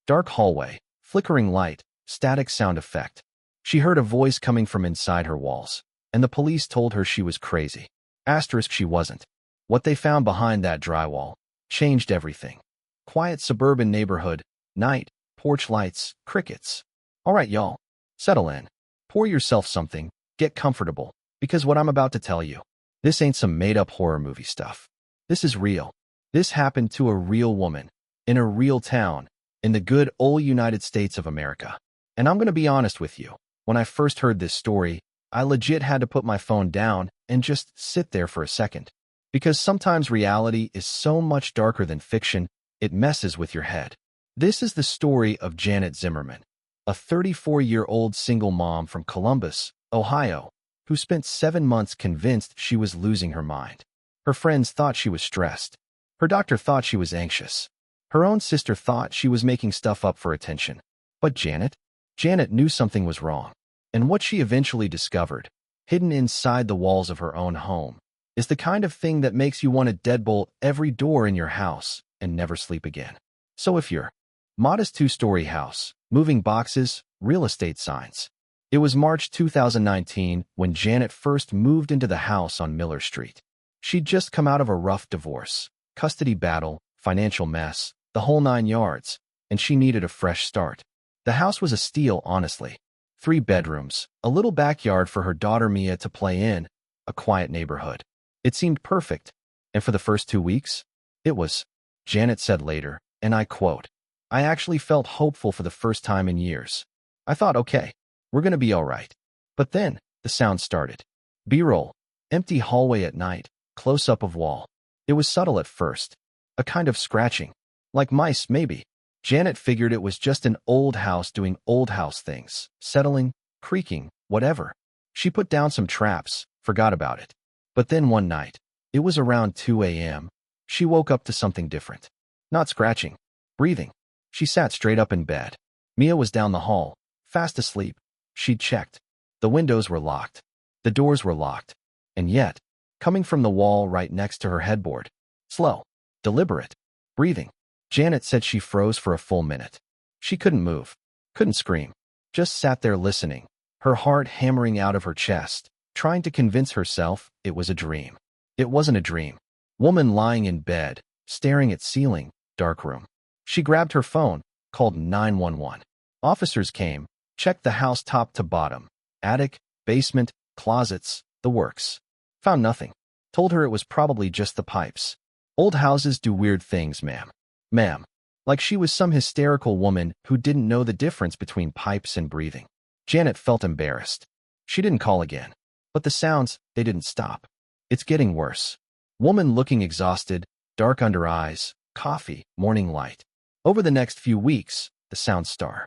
Dark hallway, flickering light, static sound effect. She heard a voice coming from inside her walls, and the police told her she was crazy. Asterisk, she wasn't. What they found behind that drywall changed everything. Quiet suburban neighborhood, night, porch lights, crickets. All right, y'all, settle in. Pour yourself something, get comfortable, because what I'm about to tell you, this ain't some made-up horror movie stuff. This is real. This happened to a real woman, in a real town, in the good old United States of America. And I'm gonna be honest with you, when I first heard this story, I legit had to put my phone down and just sit there for a second. Because sometimes reality is so much darker than fiction, it messes with your head. This is the story of Janet Zimmerman, a 34-year-old single mom from Columbus, Ohio, who spent 7 months convinced she was losing her mind. Her friends thought she was stressed. Her doctor thought she was anxious. Her own sister thought she was making stuff up for attention. But Janet knew something was wrong. And what she eventually discovered, hidden inside the walls of her own home, is the kind of thing that makes you want to deadbolt every door in your house and never sleep again. So if you're modest 2-story house, moving boxes, real estate signs. It was March 2019 when Janet first moved into the house on Miller Street. She'd just come out of a rough divorce, custody battle, financial mess, the whole 9 yards, and she needed a fresh start. The house was a steal, honestly. 3 bedrooms, a little backyard for her daughter Mia to play in, a quiet neighborhood. It seemed perfect, and for the first 2 weeks, it was. Janet said later, and I quote, "I actually felt hopeful for the first time in years. I thought, okay, we're gonna be all right." But then, the sound started. B-roll, empty hallway at night, close-up of wall. It was subtle at first, a kind of scratching, like mice maybe. Janet figured it was just an old house doing old house things, settling, creaking, whatever. She put down some traps, forgot about it. But then one night, it was around 2 a.m., she woke up to something different. Not scratching, breathing. She sat straight up in bed. Mia was down the hall, fast asleep. She'd checked. The windows were locked. The doors were locked. And yet, coming from the wall right next to her headboard, slow, deliberate, breathing. Janet said she froze for a full minute. She couldn't move, couldn't scream, just sat there listening, her heart hammering out of her chest, trying to convince herself it was a dream. It wasn't a dream. Woman lying in bed, staring at ceiling, dark room. She grabbed her phone, called 911. Officers came, checked the house top to bottom, attic, basement, closets, the works. Found nothing. Told her it was probably just the pipes. Old houses do weird things, ma'am. Ma'am. Like she was some hysterical woman who didn't know the difference between pipes and breathing. Janet felt embarrassed. She didn't call again. But the sounds, they didn't stop. It's getting worse. Woman looking exhausted, dark under eyes, coffee, morning light. Over the next few weeks, the sound star.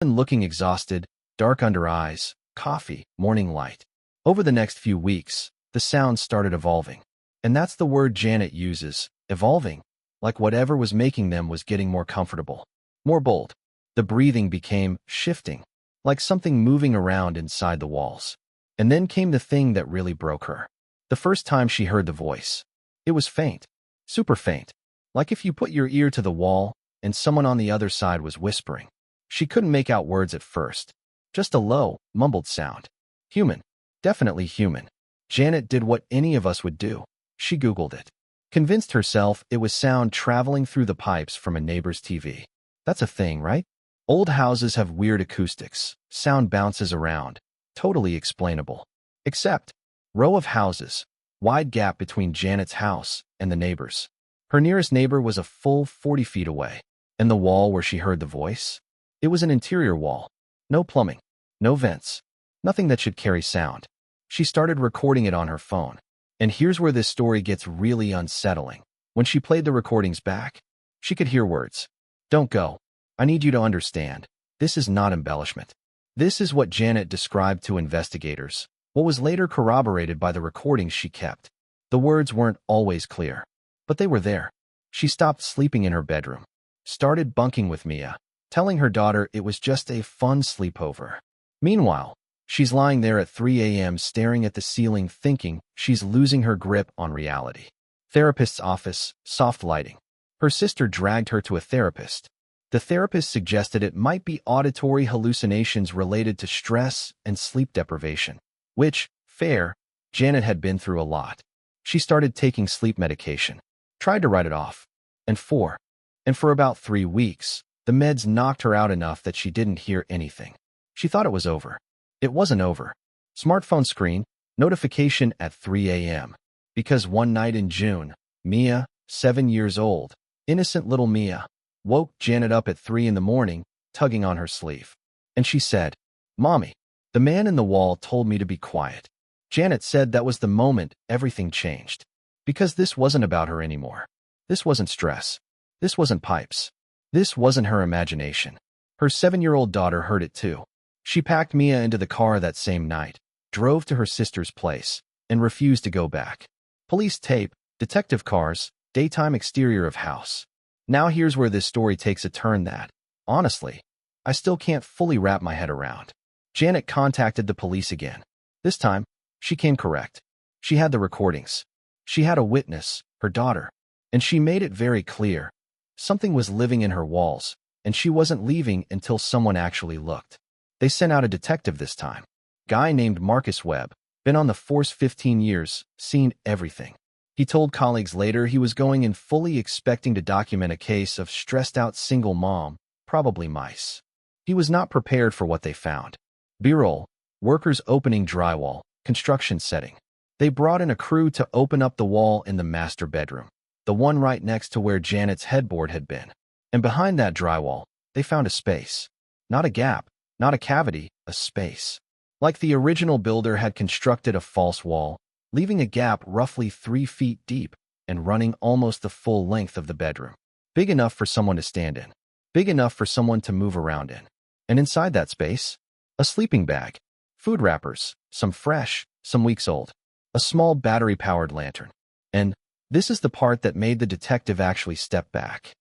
Woman looking exhausted, dark under eyes, coffee, morning light. Over the next few weeks, the sound started evolving. And that's the word Janet uses, evolving. Like whatever was making them was getting more comfortable, more bold. The breathing became shifting, like something moving around inside the walls. And then came the thing that really broke her. The first time she heard the voice, it was faint, super faint, like if you put your ear to the wall and someone on the other side was whispering. She couldn't make out words at first, just a low, mumbled sound. Human, definitely human. Janet did what any of us would do. She Googled it. Convinced herself it was sound traveling through the pipes from a neighbor's TV. That's a thing, right? Old houses have weird acoustics, sound bounces around. Totally explainable. Except, row of houses, wide gap between Janet's house and the neighbor's. Her nearest neighbor was a full 40 feet away. And the wall where she heard the voice? It was an interior wall. No plumbing. No vents. Nothing that should carry sound. She started recording it on her phone. And here's where this story gets really unsettling. When she played the recordings back, she could hear words. Don't go. I need you to understand. This is not embellishment. This is what Janet described to investigators, what was later corroborated by the recordings she kept. The words weren't always clear, but they were there. She stopped sleeping in her bedroom, started bunking with Mia, telling her daughter it was just a fun sleepover. Meanwhile, she's lying there at 3 a.m. staring at the ceiling thinking she's losing her grip on reality. Therapist's office, soft lighting. Her sister dragged her to a therapist. The therapist suggested it might be auditory hallucinations related to stress and sleep deprivation, which, fair, Janet had been through a lot. She started taking sleep medication, tried to write it off, and for about 3 weeks, the meds knocked her out enough that she didn't hear anything. She thought it was over. It wasn't over. Smartphone screen, notification at 3 a.m. Because one night in June, Mia, 7 years old, innocent little Mia, woke Janet up at 3 in the morning, tugging on her sleeve. And she said, "Mommy, the man in the wall told me to be quiet." Janet said that was the moment everything changed. Because this wasn't about her anymore. This wasn't stress. This wasn't pipes. This wasn't her imagination. Her 7-year-old daughter heard it too. She packed Mia into the car that same night, drove to her sister's place, and refused to go back. Police tape, detective cars, daytime exterior of house. Now here's where this story takes a turn that, honestly, I still can't fully wrap my head around. Janet contacted the police again. This time, she came correct. She had the recordings. She had a witness, her daughter, and she made it very clear. Something was living in her walls, and she wasn't leaving until someone actually looked. They sent out a detective this time. Guy named Marcus Webb, been on the force 15 years, seen everything. He told colleagues later he was going in fully expecting to document a case of stressed-out single mom, probably mice. He was not prepared for what they found. B-roll, workers opening drywall, construction setting. They brought in a crew to open up the wall in the master bedroom, the one right next to where Janet's headboard had been. And behind that drywall, they found a space. Not a gap, not a cavity, a space. Like the original builder had constructed a false wall, leaving a gap roughly 3 feet deep and running almost the full length of the bedroom. Big enough for someone to stand in. Big enough for someone to move around in. And inside that space, a sleeping bag, food wrappers, some fresh, some weeks old, a small battery-powered lantern. And this is the part that made the detective actually step back.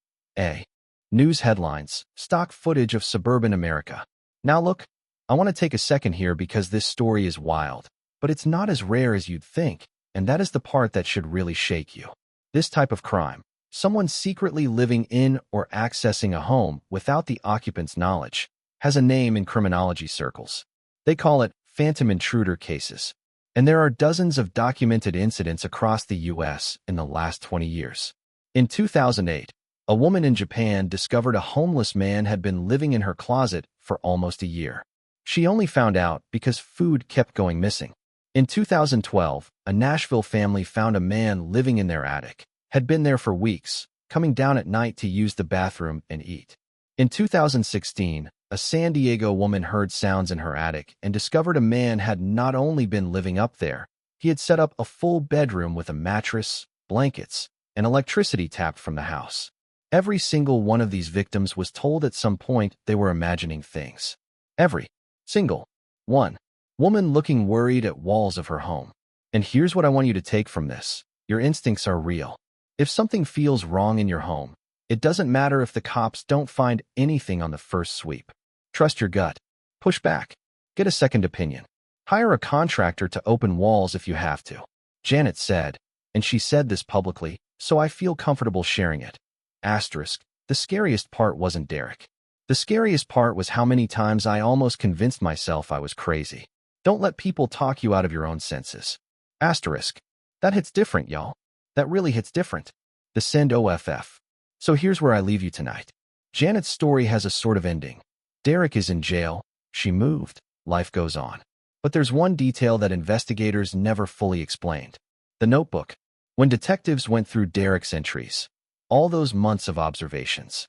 News headlines, stock footage of suburban America. Now look, I want to take a second here because this story is wild. But it's not as rare as you'd think, and that is the part that should really shake you. This type of crime, someone secretly living in or accessing a home without the occupant's knowledge, has a name in criminology circles. They call it phantom intruder cases. And there are dozens of documented incidents across the U.S. in the last 20 years. In 2008, a woman in Japan discovered a homeless man had been living in her closet for almost a year. She only found out because food kept going missing. In 2012, a Nashville family found a man living in their attic, had been there for weeks, coming down at night to use the bathroom and eat. In 2016, a San Diego woman heard sounds in her attic and discovered a man had not only been living up there, he had set up a full bedroom with a mattress, blankets, and electricity tapped from the house. Every single one of these victims was told at some point they were imagining things. Every single one. Woman looking worried at walls of her home. And here's what I want you to take from this. Your instincts are real. If something feels wrong in your home, it doesn't matter if the cops don't find anything on the first sweep. Trust your gut. Push back. Get a second opinion. Hire a contractor to open walls if you have to. Janet said, and she said this publicly, so I feel comfortable sharing it. Asterisk, the scariest part wasn't Derek. The scariest part was how many times I almost convinced myself I was crazy. Don't let people talk you out of your own senses. Asterisk. That hits different, y'all. That really hits different. The send OFF. So here's where I leave you tonight. Janet's story has a sort of ending. Derek is in jail. She moved. Life goes on. But there's one detail that investigators never fully explained. The notebook. When detectives went through Derek's entries, all those months of observations,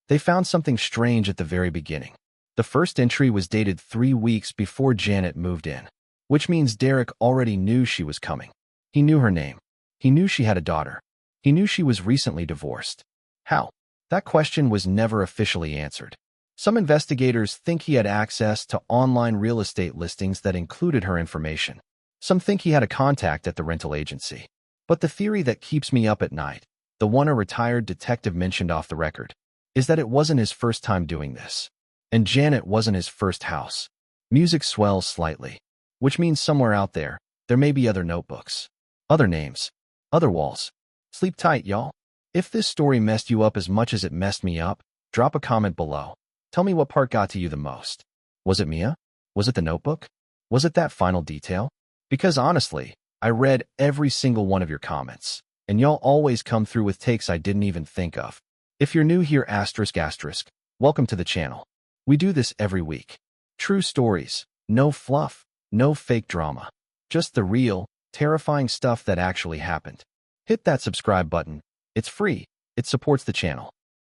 they found something strange at the very beginning. The first entry was dated 3 weeks before Janet moved in, which means Derek already knew she was coming. He knew her name. He knew she had a daughter. He knew she was recently divorced. How? That question was never officially answered. Some investigators think he had access to online real estate listings that included her information. Some think he had a contact at the rental agency. But the theory that keeps me up at night, the one a retired detective mentioned off the record, is that it wasn't his first time doing this. And Janet wasn't his first house. Music swells slightly, which means somewhere out there, there may be other notebooks, other names, other walls. Sleep tight, y'all. If this story messed you up as much as it messed me up, Drop a comment below. Tell me what part got to you the most. Was it Mia? Was it the notebook? Was it that final detail? Because honestly, I read every single one of your comments, and y'all always come through with takes I didn't even think of. If you're new here, ***, welcome to the channel. We do this every week. True stories, no fluff, no fake drama. Just the real, terrifying stuff that actually happened. Hit that subscribe button. It's free. It supports the channel.